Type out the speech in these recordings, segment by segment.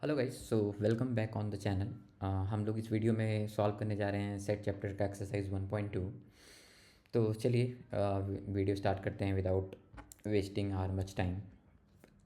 Hello guys, so welcome back on the channel. हम लोग इस वीडियो में सॉल्व करने जा रहे हैं सेट चैप्टर का एक्सरसाइज 1.2। तो चलिए वीडियो स्टार्ट करते हैं without wasting our much time.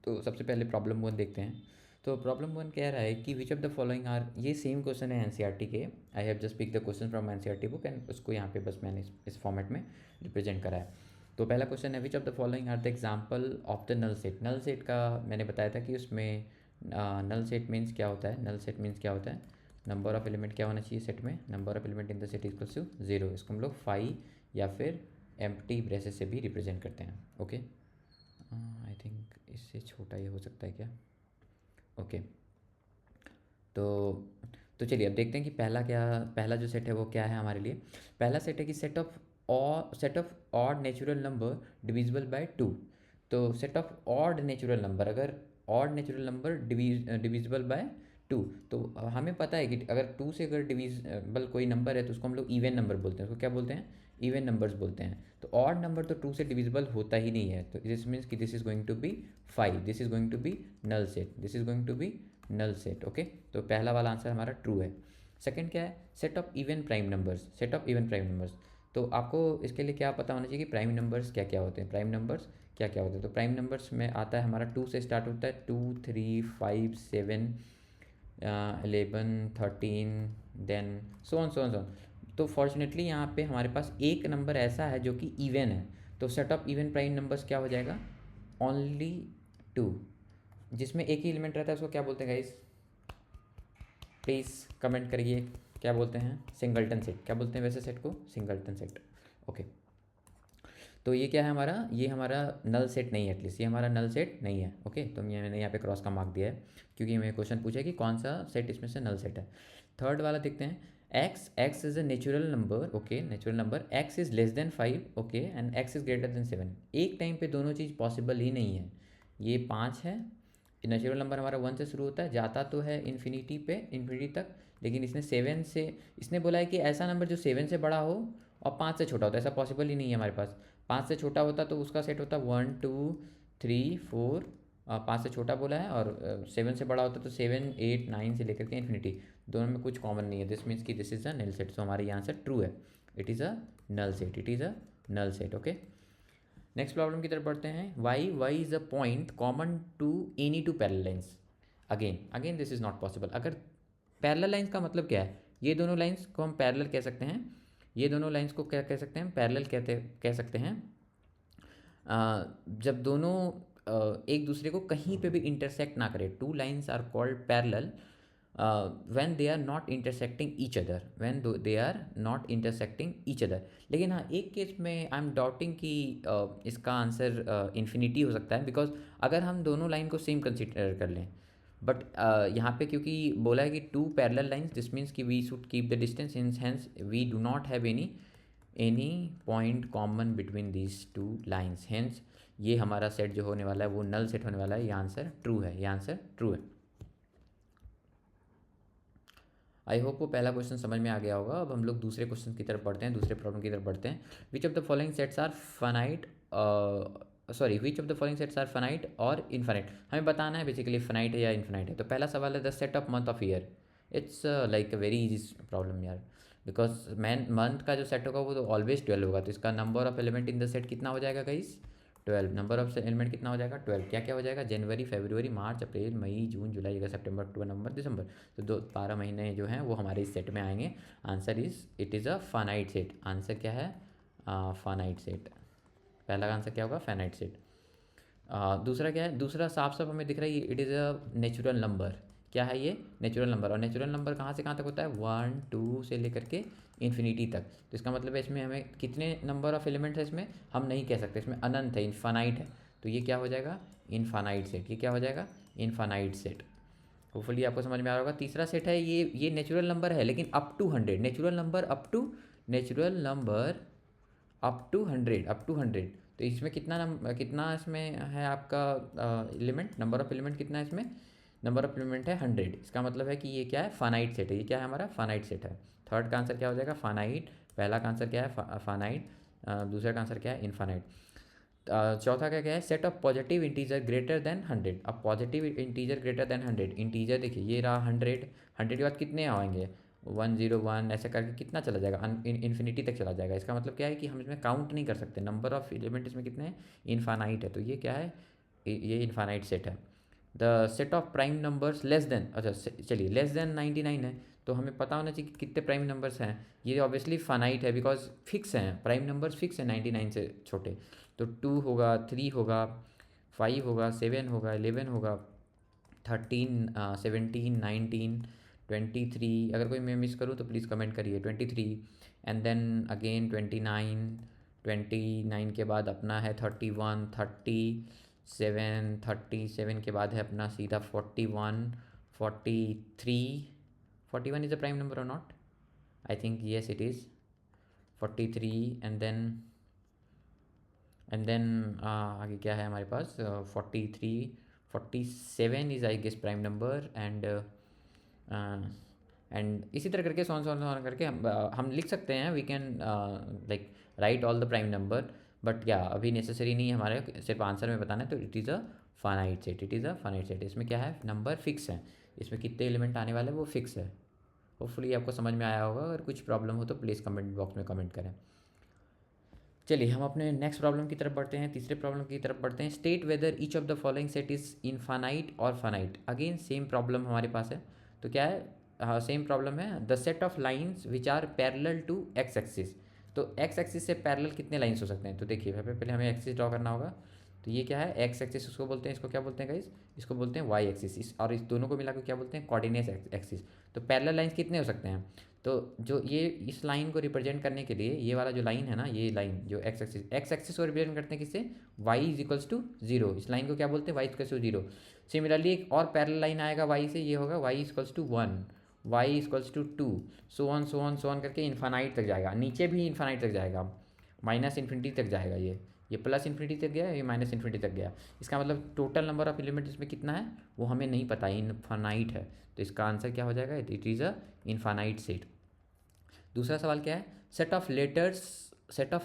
तो सबसे पहले प्रॉब्लम वन देखते हैं। तो प्रॉब्लम वन कह रहा है कि which of the following are, ये सेम क्वेश्चन है एनसीईआरटी के। I have just pick the question from NCERT book and उसको यहाँ पे बस मैंने इस फॉर्मेट में रिप्रेजेंट करा है। तो पहला क्वेश्चन है which of the following are the example of the null set. Null set का मैंने बताया था कि उसमें नल सेट मीन्स क्या होता है। नल सेट मीन्स क्या होता है, नंबर ऑफ एलिमेंट क्या होना चाहिए सेट में, number of element in the set equals to 0। इसको हम लोग फाई या फिर एम्प्टी ब्रेसेस से भी रिप्रेजेंट करते हैं। ओके, आई थिंक इससे छोटा ये हो सकता है क्या। ओके, तो चलिए अब देखते हैं कि पहला जो सेट है वो क्या है हमारे लिए। पहला सेट है कि set of odd natural number divisible by 2। तो set of odd natural number, अगर odd natural number divisible by 2, तो हमें पता है कि अगर 2 से अगर डिविजिबल कोई नंबर है तो उसको हम लोग इवन नंबर बोलते हैं। उसको क्या बोलते हैं, इवन नंबर्स बोलते हैं। तो ऑड नंबर तो 2 से डिविजिबल होता ही नहीं है। तो दिस मीन्स कि this is going to be 5, this is going to be null set, this is going to be null set. Okay, तो पहला वाला आंसर हमारा ट्रू है। सेकंड क्या है, set of even prime numbers, set of even prime numbers. तो आपको इसके लिए क्या पता होना चाहिए कि प्राइम नंबर्स क्या क्या होते हैं, प्राइम नंबर्स क्या क्या होते हैं। तो प्राइम नंबर्स में आता है हमारा 2 से स्टार्ट होता है, 2 3 5 7 11 13 then so on so on so on. तो फॉर्चुनेटली यहाँ पे हमारे पास एक नंबर ऐसा है जो कि इवन है। तो set of even prime numbers क्या हो जाएगा, ओनली 2। जिसमें एक ही एलिमेंट रहता है उसको क्या बोलते हैं गाइस, प्लीज़ कमेंट करिए क्या बोलते हैं। सिंगलटन सेट, क्या बोलते हैं वैसे सेट को, सिंगलटन सेट। ओके, तो ये क्या है हमारा, ये हमारा नल सेट नहीं है, एटलीस्ट ये हमारा नल सेट नहीं है। ओके, तो मैंने यहाँ पे क्रॉस का मार्क दिया है क्योंकि हमें क्वेश्चन पूछा है कि कौन सा सेट इसमें से नल सेट है। थर्ड वाला देखते हैं, x is a natural number. Okay, natural number x is less than 5। Okay, and x is greater than 7। एक टाइम पे दोनों चीज़ पॉसिबल ही नहीं है। ये 5 है, नेचुरल नंबर हमारा 1 से शुरू होता है, जाता तो है इन्फिनिटी पे, इन्फिनिटी तक, लेकिन इसने बोला है कि ऐसा नंबर जो 7 से बड़ा हो और 5 से छोटा होता है। ऐसा पॉसिबल ही नहीं है हमारे पास। 5 से छोटा होता तो उसका सेट होता 1 2 3 4। 5 से छोटा बोला है, और 7 से बड़ा होता तो 7 8 9 से लेकर के इन्फिनिटी। दोनों में कुछ कॉमन नहीं है। दिस मीन्स कि this is a null set. So हमारा ये आंसर ट्रू है। It is a null set, it is a null set. Okay, next problem की तरफ बढ़ते हैं। Y is a point common to any two parallel lines. Again again this is not possible. अगर parallel lines का मतलब क्या है, ये दोनों लाइन्स को हम पैरेलल कह सकते हैं। ये दोनों लाइन्स को क्या कह सकते हैं, पैरेलल कह सकते हैं जब दोनों एक दूसरे को कहीं पे भी इंटरसेक्ट ना करें। Two lines are called parallel when they are not intersecting each other, when they are not intersecting each other. लेकिन हाँ, एक केस में आई एम डाउटिंग कि इसका आंसर इन्फिनिटी हो सकता है, बिकॉज अगर हम दोनों लाइन को सेम कंसिडर कर लें। बट यहाँ पे क्योंकि बोला है कि two parallel lines, this means कि we should keep the distance, hence we do not have any point common between these two lines. Hence ये हमारा सेट जो होने वाला है वो नल सेट होने वाला है। ये आंसर ट्रू है, ये आंसर ट्रू है। आई होप वो पहला क्वेश्चन समझ में आ गया होगा। अब हम लोग दूसरे क्वेश्चन की तरफ बढ़ते हैं, दूसरे प्रॉब्लम की तरफ बढ़ते हैं। Which of the following sets are finite, which of the following sets are finite और इनफाइनाइट। हमें बताना है बेसिकली फाइनाइट है या इनफाइनाइट है। तो पहला सवाल है the set of month of year. It's like a very easy problem यार, बिकॉज मंथ का जो सेट होगा वो तो ऑलवेज 12 होगा। तो इसका number of element in the set कितना हो जाएगा गाइस, 12। नंबर ऑफ एलिमेंट कितना हो जाएगा, 12। क्या क्या हो जाएगा, जनवरी फरवरी मार्च अप्रैल मई जून जुलाई अगस्त सितंबर अक्टूबर नवंबर दिसंबर। तो 12 महीने जो हैं वो हमारे इस सेट में आएंगे। Answer is it is a finite set. Answer क्या है, फाइनाइट सेट। पहला आंसर क्या होगा, फाइनाइट सेट। दूसरा क्या है, दूसरा साफ साफ हमें दिख रहा है it is a natural number. क्या है ये, नेचुरल नंबर। और नेचुरल नंबर कहाँ से कहाँ तक होता है, 1 2 से लेकर के इन्फिनिटी तक। तो इसका मतलब है इसमें हमें कितने नंबर ऑफ एलिमेंट्स है, इसमें हम नहीं कह सकते, इसमें अनंत है, इनफानाइट है। तो ये क्या हो जाएगा, इनफानाइट सेट। ये क्या हो जाएगा, इनफानाइट सेट। होपफुली आपको समझ में आ रहा होगा। तीसरा सेट है ये नेचुरल नंबर है लेकिन up to 100। Natural number up to 100, up to 100। तो इसमें कितना इसमें है आपका एलिमेंट, नंबर ऑफ एलिमेंट कितना है इसमें, नंबर ऑफ एलिमेंट है 100। इसका मतलब है कि ये क्या है, फानाइट सेट है। ये क्या है, हमारा फानाइट सेट है। थर्ड का आंसर क्या हो जाएगा, फानाइट। पहला का आंसर क्या है, फानाइट। दूसरा का आंसर क्या है, इनफानाइट। चौथा क्या क्या है, set of positive integer greater than 100। अब positive integer greater than 100, integer देखिए ये रहा 100, 100 के बाद कितने आएंगे, 101 ऐसे करके कितना चला जाएगा, इन्फिनिटी तक चला जाएगा। इसका मतलब क्या है कि हम इसमें काउंट नहीं कर सकते, नंबर ऑफ एलिमेंट इसमें कितने हैं, इनफाइनाइट है। तो ये क्या है, ये इनफाइनाइट सेट है। The set of prime numbers less than, अच्छा चलिए लेस देन 99 है, तो हमें पता होना चाहिए कि कितने प्राइम नंबर्स हैं। ये ऑब्वियसली फाइनाइट है बिकॉज फिक्स हैं, प्राइम नंबर्स फिक्स हैं 99 से छोटे। तो 2 होगा, 3 होगा, 5 होगा, 7 होगा, 11 होगा, 13, 17, 19, 23, अगर कोई मैं मिस करूँ तो प्लीज़ कमेंट करिए, 23, एंड देन अगेन 29, 29 के बाद अपना है 31, 37, 37 के बाद है अपना सीधा 41, 43, 41 इज़ अ प्राइम नंबर और not, I think yes it is 43, and then आगे क्या है हमारे पास, 43, 47 is I guess prime number, and इसी तरह करके सॉन करके हम लिख सकते हैं, we can like write all the prime number, but या अभी नेसेसरी नहीं है हमारे, सिर्फ आंसर में बताना है। तो it is a finite set, it is a finite set. इसमें क्या है, नंबर फिक्स है, इसमें कितने एलिमेंट आने वाले हैं वो फिक्स है। होपफुली आपको समझ में आया होगा, अगर कुछ प्रॉब्लम हो तो प्लीज़ कमेंट बॉक्स में कमेंट करें। चलिए हम अपने नेक्स्ट प्रॉब्लम की तरफ बढ़ते हैं, तीसरे प्रॉब्लम की तरफ बढ़ते हैं। State whether each of the following set is infinite और फाइनाइट। अगेन सेम प्रॉब्लम हमारे पास है, तो क्या है, हाँ सेम प्रॉब्लम है। The set of lines which are parallel to x axis. तो एक्स एक्सिस से पैरेलल कितने लाइन्स हो सकते हैं, तो देखिए पहले हमें एक्सिस ड्रॉ करना होगा। तो ये क्या है, एक्स एक्सिस उसको बोलते हैं, इसको क्या बोलते हैं गाइस, इसको बोलते हैं वाई एक्सिस, और इस दोनों को मिलाकर क्या बोलते हैं, कोऑर्डिनेट एक्सिस। तो पैरेलल लाइन्स कितने हो सकते हैं, तो जो ये इस लाइन को रिप्रेजेंट करने के लिए ये वाला जो लाइन है ना, ये लाइन जो एक्स एक्सिस को रिप्रेजेंट करते हैं किससे, y is equals to zero, इस लाइन को क्या बोलते हैं, y equals to zero. Similarly एक और पैरेलल लाइन आएगा वाई से, ये होगा y equals to one, y equals to two, so on करके इन्फानाइट तक जाएगा, नीचे भी इन्फानाइट तक जाएगा, माइनस इन्फिनिटी तक जाएगा, ये प्लस इन्फिनिटी तक गया, ये माइनस इन्फिनिटी तक गया। इसका मतलब टोटल नंबर ऑफ एलिमेंट इसमें कितना है वो हमें नहीं पता, इनफानाइट है। तो इसका आंसर क्या हो जाएगा, it is a infinite set. दूसरा सवाल क्या है, set of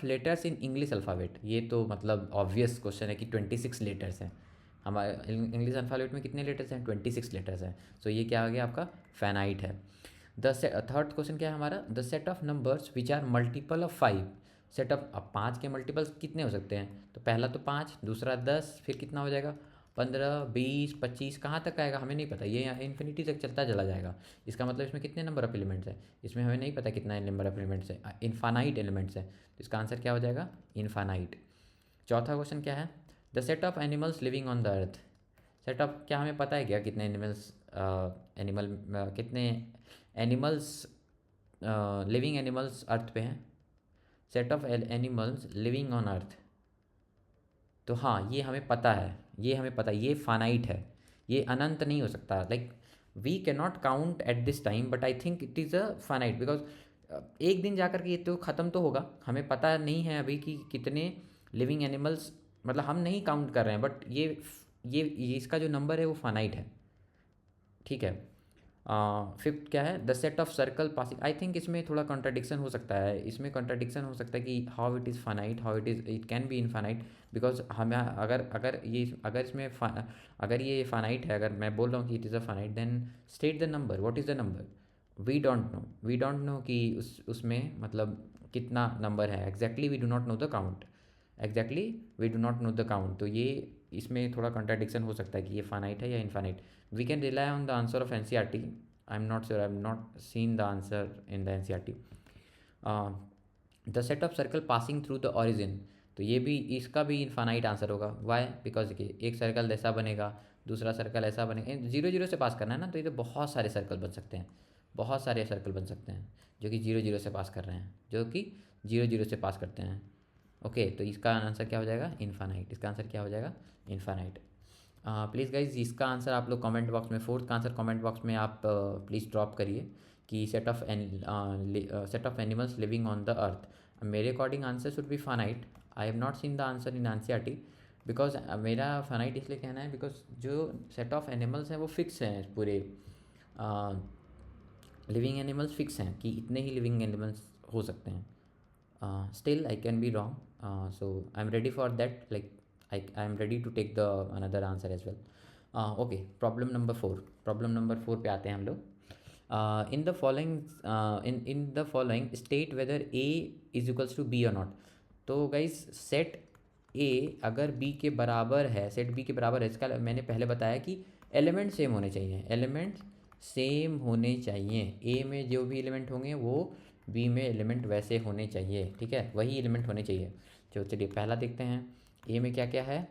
letters in English alphabet. ये तो मतलब ऑब्वियस क्वेश्चन है कि 26 लेटर्स हैं हमारे इंग्लिश अल्फ़ाबेट में, कितने लेटर्स हैं, 26 लेटर्स हैं। सो ये क्या आ गया आपका, फाइनाइट है। थर्ड क्वेश्चन क्या है हमारा, the set of numbers which are multiple of 5। Set of, अब 5 के मल्टीपल्स कितने हो सकते हैं, तो पहला तो 5, दूसरा 10, फिर कितना हो जाएगा, 15, 20, 25, कहाँ तक आएगा हमें नहीं पता, ये यहाँ इन्फिनिटी तक चलता चला जाएगा। इसका मतलब इसमें कितने नंबर ऑफ एलिमेंट्स हैं, इसमें हमें नहीं पता कितना नंबर ऑफ एलिमेंट्स है, इनफानाइट एलिमेंट्स है। तो इसका आंसर क्या हो जाएगा, इनफानाइट। चौथा क्वेश्चन क्या है, the set of animals living on the earth. Set of, क्या हमें पता है क्या कितने कितने एनिमल्स, लिविंग एनिमल्स अर्थ पे हैं, set of animals living on earth. तो हाँ ये हमें पता है, ये फानाइट है, ये अनंत नहीं हो सकता, like we can not count at this time, but I think it is a finite because एक दिन जाकर के ये तो ख़त्म तो होगा, हमें पता नहीं है अभी कि कितने लिविंग एनिमल्स, मतलब हम नहीं काउंट कर रहे हैं, बट ये इसका जो नंबर है वो फानाइट है, ठीक है। फिफ्थ क्या है, the set of circle passing. I think इसमें थोड़ा कॉन्ट्राडिक्शन हो सकता है, इसमें कॉन्ट्राडिक्शन हो सकता है कि how it is finite, how it can be infinite, because हमें अगर इसमें अगर ये फानाइट है, अगर मैं बोल रहा हूँ कि it is a finite, then state the number, what is the number, we don't know कि उसमें मतलब कितना नंबर है exactly, we do not know the count, exactly we do not know the count. तो ये इसमें थोड़ा कॉन्ट्राडिक्शन हो सकता है कि ये फानाइट है या infinite. We can rely on the answer of NCERT. I'm not sure, I've not seen the answer in the NCERT. The set of circle passing through the origin, तो ये भी, इसका भी इनफानाइट आंसर होगा। Y, because देखिए एक circle ऐसा बनेगा, दूसरा सर्कल ऐसा बनेगा, जीरो जीरो से पास करना है ना, तो ये तो बहुत सारे सर्कल बन सकते हैं, बहुत सारे सर्कल बन सकते हैं जो कि जीरो जीरो से पास कर रहे हैं, जो कि जीरो जीरो से पास करते हैं। ओके, तो इसका आंसर क्या हो जाएगा, इनफानाइट। इसका आंसर क्या हो जाएगा, इनफानाइट। प्लीज़ गाइज इसका आंसर आप लोग कमेंट बॉक्स में, फोर्थ का आंसर कमेंट बॉक्स में आप प्लीज़ ड्रॉप करिए कि set of animals living on the earth. मेरे according answer should be finite. I have not seen the answer in NCERT, because मेरा फानाइट इसलिए कहना है बिकॉज जो सेट ऑफ एनिमल्स हैं वो फिक्स हैं पूरे, लिविंग एनिमल्स फिक्स हैं कि इतने ही लिविंग एनिमल्स हो सकते हैं। Still I can be wrong, so I am ready for that, like I am ready to take the another answer as well. Okay, problem number 4. Problem number 4 पे आते हैं हम लोग. In the following in the following state whether A is equals to B or not. तो guys set A अगर B के बराबर है, सेट B के बराबर है, इसका मैंने पहले बताया कि एलिमेंट सेम होने चाहिए, एलिमेंट सेम होने चाहिए. A में जो भी एलिमेंट होंगे वो B में एलिमेंट वैसे होने चाहिए, ठीक है, वही एलिमेंट होने चाहिए. चलिए पहला देखते हैं. A में क्या क्या है,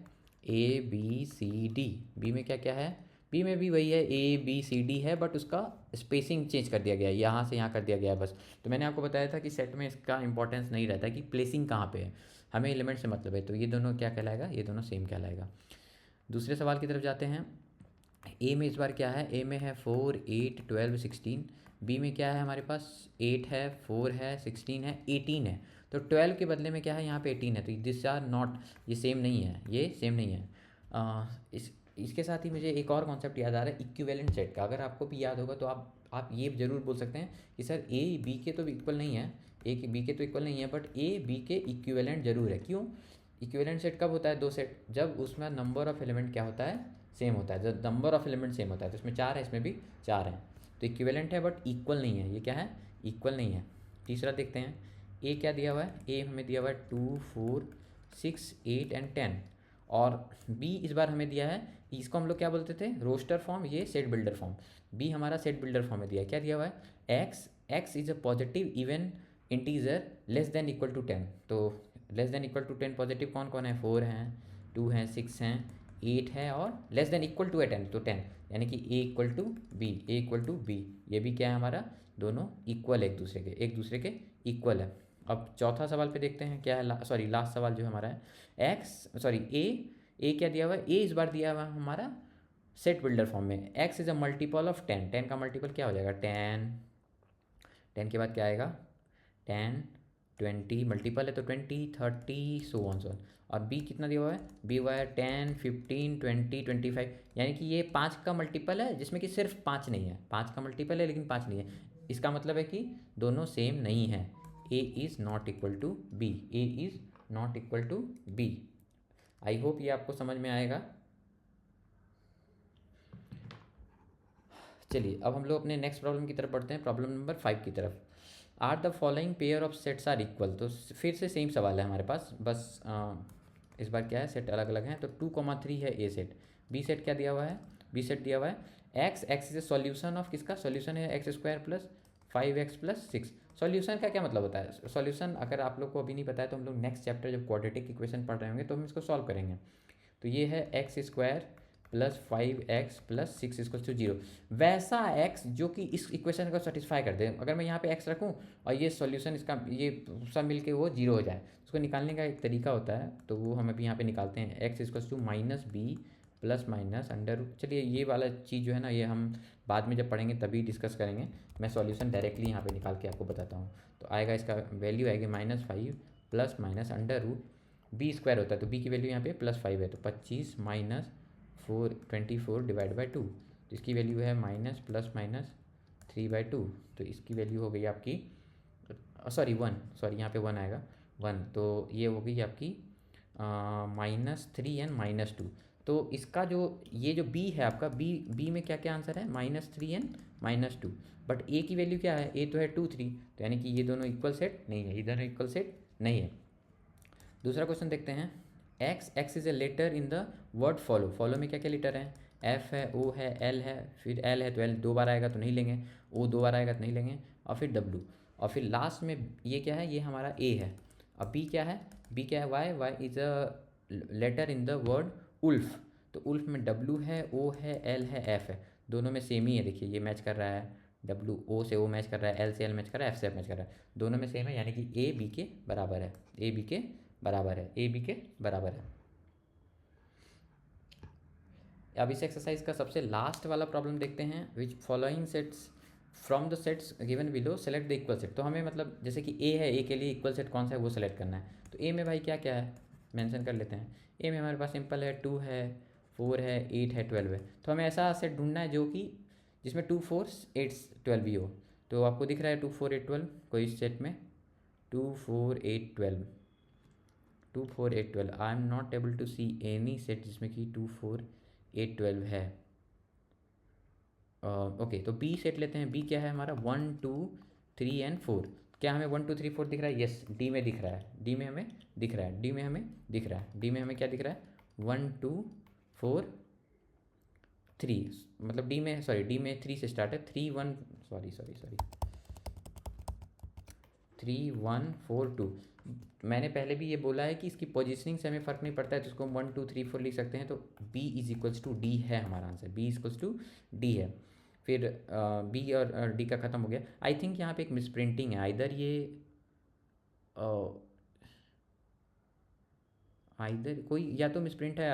ABCD. B में क्या क्या है, बी में भी वही है, ABCD है, बट उसका स्पेसिंग चेंज कर दिया गया है, यहाँ से यहाँ कर दिया गया है बस. तो मैंने आपको बताया था कि सेट में इसका इंपॉर्टेंस नहीं रहता कि प्लेसिंग कहाँ पे है, हमें एलिमेंट से मतलब है. तो ये दोनों क्या कहलाएगा, ये दोनों सेम कहलाएगा. दूसरे सवाल की तरफ जाते हैं. ए में इस बार क्या है, ए में है 4 8 12 16. बी में क्या है हमारे पास, 8 है, 4 है, 16 है, 18 है. तो 12 के बदले में क्या है, यहाँ पे 18 है. तो दिस आर नॉट, ये सेम नहीं है, ये सेम नहीं है. इसके साथ ही मुझे एक और कॉन्सेप्ट याद आ रहा है, इक्विवेलेंट सेट का. अगर आपको भी याद होगा तो आप ये ज़रूर बोल सकते हैं कि सर ए बी के तो इक्वल नहीं है, ए के बी के तो इक्वल नहीं है, बट ए बी के इक्विवेलेंट ज़रूर है. क्यों? इक्विवेलेंट सेट कब होता है, दो सेट, जब उसमें नंबर ऑफ़ एलिमेंट क्या होता है, सेम होता है. जब नंबर ऑफ़ एलिमेंट सेम होता है, तो इसमें 4 है, इसमें भी 4 है. तो इक्विवेलेंट है बट इक्वल नहीं है. ये क्या है, इक्वल नहीं है. तीसरा देखते हैं. ए क्या दिया हुआ है, ए हमें दिया हुआ है 2 4 6 8 एंड 10. और बी इस बार हमें दिया है, इसको हम लोग क्या बोलते थे, रोस्टर फॉर्म, ये सेट बिल्डर फॉर्म. बी हमारा सेट बिल्डर फॉर्म में दिया है. क्या दिया हुआ है, x is a positive even integer less than equal to 10. तो less than equal to 10 positive कौन कौन है, 4 हैं, 2 हैं, 6 हैं, 8 है, और लेस देन इक्वल टू है 10. तो 10 यानी कि A equal to B, A equal to B. ये भी क्या है हमारा, दोनों इक्वल है, एक दूसरे के इक्वल है. अब चौथा सवाल पे देखते हैं क्या है, लास्ट सवाल जो हमारा है, ए क्या दिया हुआ है, ए इस बार दिया हुआ है हमारा सेट बिल्डर फॉर्म में. X is a multiple of 10. 10 का मल्टीपल क्या हो जाएगा, 10 के बाद क्या आएगा, 10 20 मल्टीपल है तो 20 30 सो ऑन सो. और बी कितना दिया हुआ है, बी हुआ है 10 15 20 25. यानी कि ये 5 का मल्टीपल है, जिसमें कि सिर्फ 5 नहीं है, 5 का मल्टीपल है लेकिन 5 नहीं है. इसका मतलब है कि दोनों सेम नहीं है. A is not equal to B, A is not equal to B. I hope ये आपको समझ में आएगा. चलिए अब हम लोग अपने नेक्स्ट प्रॉब्लम की तरफ बढ़ते हैं, प्रॉब्लम नंबर 5 की तरफ. Are the following pair of sets are equal. तो फिर से सेम सवाल है हमारे पास, बस इस बार क्या है, सेट अलग अलग हैं. तो 2,3 है ए सेट. बी सेट क्या दिया हुआ है, बी सेट दिया हुआ है x is a solution of, किसका सॉल्यूशन है, x square plus 5x plus 6. Solution का क्या मतलब होता है, सॉल्यूशन अगर आप लोग को अभी नहीं पता है तो हम लोग नेक्स्ट चैप्टर जब क्वाड्रेटिक इक्वेशन पढ़ रहे होंगे तो हम इसको सॉल्व करेंगे. तो ये है x square plus 5x plus 6 equal to 0. वैसा x जो कि इस इक्वेशन को सेटिस्फाई कर दे. अगर मैं यहाँ पे x रखूँ और ये सॉल्यूशन इसका ये सब मिल के वो 0 हो जाए, उसको निकालने का एक तरीका होता है, तो वो हम अभी यहाँ पे निकालते हैं. X equal to minus b plus minus under. चलिए ये वाला चीज़ जो है ना, ये हम बाद में जब पढ़ेंगे तभी डिस्कस करेंगे. मैं सॉल्यूशन डायरेक्टली यहाँ पे निकाल के आपको बताता हूँ. तो आएगा, इसका वैल्यू आएगी -5 plus minus under root b square होता है, तो बी की वैल्यू यहाँ पे +5 है, तो 25 माइनस 24 डिवाइड बाई 2. तो इसकी वैल्यू है माइनस प्लस माइनस 3/2. तो इसकी वैल्यू हो गई आपकी यहाँ पे 1 आएगा, 1. तो ये हो गई आपकी -3 एंड -2. तो इसका जो ये जो b है आपका, b में क्या क्या आंसर है, -3 एंड -2. बट a की वैल्यू क्या है, a तो है 2 3, तो यानी कि ये दोनों इक्वल सेट नहीं है, ये दोनों इक्वल सेट नहीं है. दूसरा क्वेश्चन देखते हैं. X is a letter in the word follow में क्या क्या लेटर हैं, एफ है, ओ है, एल है. फिर एल है तो एल 2 बार आएगा तो नहीं लेंगे, ओ 2 बार आएगा तो नहीं लेंगे, और फिर डब्लू, और फिर लास्ट में ये क्या है, ये हमारा ए है. अब बी क्या है, y is a letter in the word wolf. तो उल्फ में डब्लू है, ओ है, एल है, एफ है. दोनों में सेम ही है, देखिए ये मैच कर रहा है, डब्लू ओ से ओ मैच कर रहा है, एल से एल मैच कर रहा है, एफ से एफ मैच कर रहा है. दोनों में सेम है, यानी कि ए बी के बराबर है, ए बी के बराबर है, ए बी के बराबर है. अब इस एक्सरसाइज का सबसे लास्ट वाला प्रॉब्लम देखते हैं. Which following sets from the sets given below select the equal set. तो हमें मतलब जैसे कि ए है, ए के लिए इक्वल सेट कौन सा है वो सेलेक्ट करना है. तो ए में भाई क्या क्या है मेंशन कर लेते हैं. ए में हमारे पास सिंपल है, 2 है, 4 है, 8 है, 12 है. तो हमें ऐसा सेट ढूंढना है जो कि जिसमें 2 4 8 12 भी हो. तो आपको दिख रहा है 2 4 8 12, कोई इस सेट में 2 4 8 12. 2 4 8 12, I am not able to see any set जिसमें कि 2 4 8 12 है। ओके, तो बी सेट लेते हैं। बी क्या है हमारा, 1 2 3 एंड 4। क्या हमें 1 2 3 4 दिख रहा है? यस, डी में दिख रहा है, डी में हमें दिख रहा है, डी में हमें दिख रहा है, डी में हमें क्या दिख रहा है, 1 2 4 3। मतलब डी में, सॉरी, डी में 3 से स्टार्ट है, 3 1, सॉरी सॉरी सॉरी, 3 1 4 2। मैंने पहले भी ये बोला है कि इसकी पोजीशनिंग से हमें फ़र्क नहीं पड़ता है, तो उसको हम 1 2 3 4 लिख सकते हैं। तो B is equals to D है हमारा answer, B is equals to D है। फिर बी और डी का ख़त्म हो गया। आई थिंक यहाँ पे एक मिसप्रिंटिंग है, आइदर ये आइदर कोई या तो मिसप्रिंट है,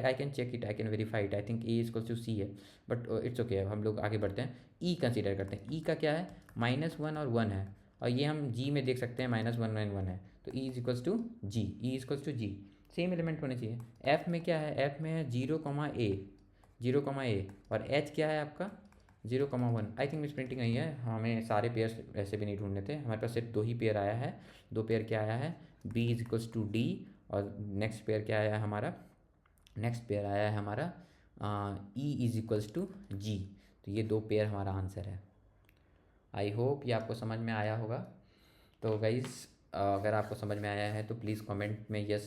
I can check it, I can verify it. I think A equals to C है, बट इट्स ओके। हम लोग आगे बढ़ते हैं, ई कंसीडर करते हैं। ई का क्या है, -1 और 1 है, और ये हम जी में देख सकते हैं, -1 और 1 है, तो E is equals to G, E equals to G, same element होने चाहिए। एफ में क्या है, एफ में है 0, ए, और एच क्या है आपका 0, 1। आई थिंक मिस प्रिंटिंग नहीं है, हमें सारे पेयर्स ऐसे भी नहीं ढूंढने थे, हमारे पास सिर्फ 2 ही पेयर आया है। 2 पेयर क्या आया है, B is equals to D, और नेक्स्ट पेयर क्या आया है हमारा, नेक्स्ट पेयर आया है हमारा E is equals to G. तो ये 2 पेयर हमारा आंसर है। आई होप ये आपको समझ में आया होगा। तो गाइज़, अगर आपको समझ में आया है तो प्लीज़ कमेंट में यस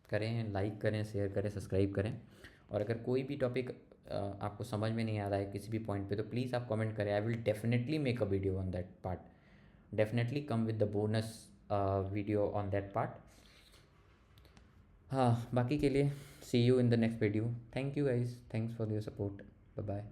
करें, लाइक करें, शेयर करें, सब्सक्राइब करें। और अगर कोई भी टॉपिक आपको समझ में नहीं आ रहा है किसी भी पॉइंट पे, तो प्लीज़ आप कमेंट करें, I will definitely make a video on that part, definitely come with the bonus video on that part. हाँ, बाकी के लिए see you in the next video. Thank you guys, thanks for your support, bye bye.